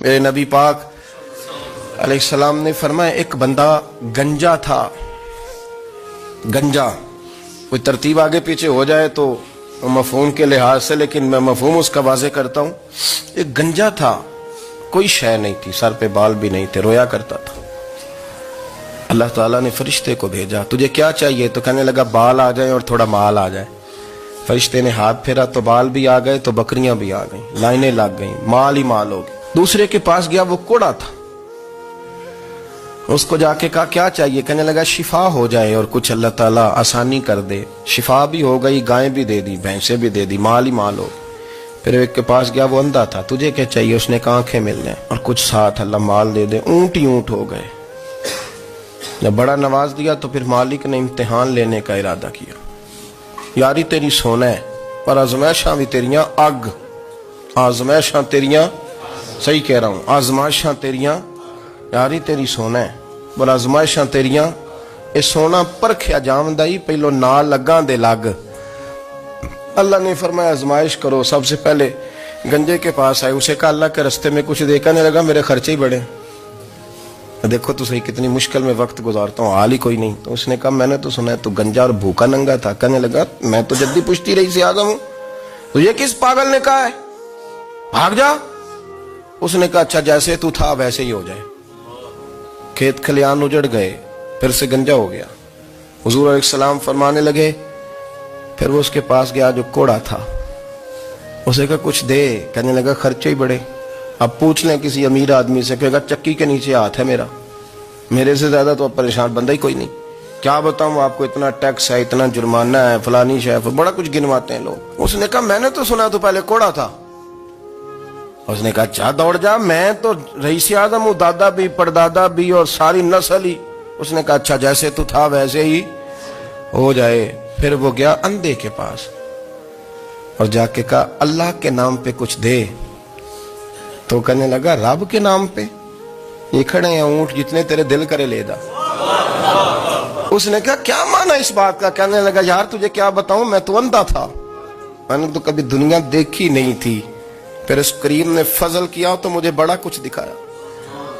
میرے نبی پاک علیہ السلام نے فرمایا ایک بندہ گنجا تھا. گنجا کوئی ترتیب آگے پیچھے ہو جائے تو مفہوم کے لحاظ سے، لیکن میں مفہوم اس کا واضح کرتا ہوں. ایک گنجا تھا، کوئی شے نہیں تھی، سر پہ بال بھی نہیں تھے، رویا کرتا تھا. اللہ تعالیٰ نے فرشتے کو بھیجا، تجھے کیا چاہیے؟ تو کہنے لگا بال آ جائیں اور تھوڑا مال آ جائے. فرشتے نے ہاتھ پھیرا تو بال بھی آ گئے تو بکریاں بھی آ گئیں، لائنیں لگ گئیں، مال ہی مال ہو گئے. دوسرے کے پاس گیا، وہ کوڑا تھا. اس کو جا کے کہا کیا چاہیے؟ کہنے لگا شفا ہو جائے اور کچھ اللہ تعالیٰ آسانی کر دے. شفا بھی ہو گئی، گائیں بھی دے دی، بھینسیں بھی دے دی، مال ہی مال ہو. پھر ایک کے پاس گیا، وہ اندھا تھا، تجھے کیا چاہیے؟ اس نے کہا آنکھیں مل جائیں اور کچھ ساتھ اللہ مال دے دے. اونٹ ہی اونٹ ہو گئے. جب بڑا نواز دیا تو پھر مالک نے امتحان لینے کا ارادہ کیا. یاری تیری سونا ہے اور آزمائشاں بھی تیریاں اگ. آزمائشاں تیریاں، صحیح کہہ رہا ہوں، آزمائشاں تیریاں، یاری تیری سونا ہے اور آزمائشاں تیریاں. اے سونا پرکھیا جامدائی پہلو نال لگاں دے لگ. اللہ نے فرمایا آزمائش کرو. سب سے پہلے گنجے کے پاس آئے، اسے کہا اللہ کے رستے میں کچھ دیکھا نہیں لگا، میرے خرچے ہی بڑے. دیکھو تو صحیح کتنی مشکل میں وقت گزارتا ہوں، حال ہی کوئی نہیں. تو اس نے کہا میں نے تو سنا ہے تو گنجا اور بھوکا ننگا تھا. کہنے لگا میں تو جدی پشتی رہی سے آگا ہوں. تو یہ کس پاگل نے کہا ہے بھاگ جا؟ اس نے کہا اچھا جیسے تو تھا ویسے ہی ہو جائے. کھیت کھلیان اجڑ گئے، پھر سے گنجا ہو گیا. حضور علیہ السلام فرمانے لگے. پھر وہ اس کے پاس گیا جو کوڑا تھا، اسے کہا کچھ دے. کہنے لگا خرچے ہی بڑے. اب پوچھ لیں کسی امیر آدمی سے، کہے گا چکی کے نیچے ہاتھ ہے میرا، میرے سے زیادہ تو اب پریشان بندہ ہی کوئی نہیں. کیا بتاؤں آپ کو، اتنا ٹیکس ہے، اتنا جرمانہ ہے، فلانی شے، بڑا کچھ گنواتے ہیں لوگ. اس نے کہا میں نے تو سنا تو پہلے کوڑا تھا. اس نے کہا اچھا دوڑ جا، میں تو رئیس اعظم ہوں، دادا بھی پردادا بھی اور ساری نسل ہی. اس نے کہا اچھا جیسے تو تھا ویسے ہی ہو جائے. پھر وہ گیا اندھے کے پاس اور جا کے کہا اللہ کے نام پہ کچھ دے. تو کہنے لگا رب کے نام پہ؟ یہ کھڑے ہیں اونٹ، جتنے تیرے دل کرے لے دا. اس نے کہا کیا معنی اس بات کا؟ کہنے لگا یار تجھے کیا بتاؤں، میں تو اندھا تھا، میں نے تو کبھی دنیا دیکھی نہیں تھی. پھر اس کریم نے فضل کیا تو مجھے بڑا کچھ دکھایا.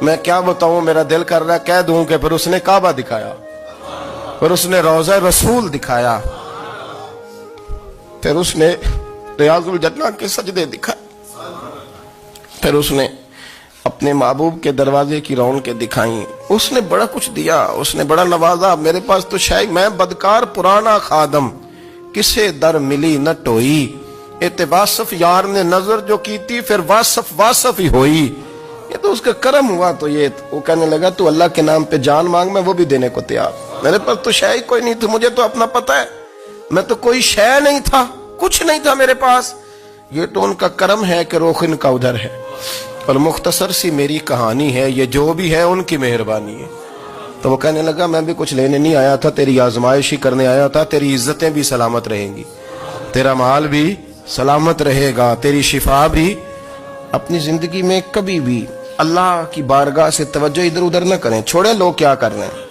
میں کیا بتاؤں، میرا دل کر رہا ہے کہہ دوں کہ پھر اس نے کعبہ دکھایا، پھر اس نے روضہ رسول دکھایا، پھر اس نے ریاض الجنہ کے سجدے دکھائے، پھر اس نے اپنے محبوب کے دروازے کی رونقیں دکھائیں. اس نے بڑا کچھ دیا، اس نے بڑا نوازا. میرے پاس تو شاید میں بدکار پرانا خادم، کسے در ملی نہ ٹوئی. واصف یار نے نظر جو کی تھی پھر واصف ہی ہوئی. یہ تو اس کا کرم ہوا. تو یہ وہ کہنے لگا تو اللہ کے نام پہ جان مانگ، میں وہ بھی دینے کو تیار. میرے پاس تو شے کوئی نہیں تھی، مجھے تو اپنا پتہ ہے، میں تو کوئی شے نہیں تھا، کچھ نہیں تھا میرے پاس. یہ تو ان کا کرم ہے کہ روخ ان کا ادھر ہے. اور مختصر سی میری کہانی ہے، یہ جو بھی ہے ان کی مہربانی ہے. تو وہ کہنے لگا میں بھی کچھ لینے نہیں آیا تھا، تیری آزمائش ہی کرنے آیا تھا. تیری عزتیں بھی سلامت رہیں گی، تیرا مال بھی سلامت رہے گا، تیری شفا بھی. اپنی زندگی میں کبھی بھی اللہ کی بارگاہ سے توجہ ادھر ادھر نہ کریں. چھوڑیں لوگ کیا کر رہے ہیں.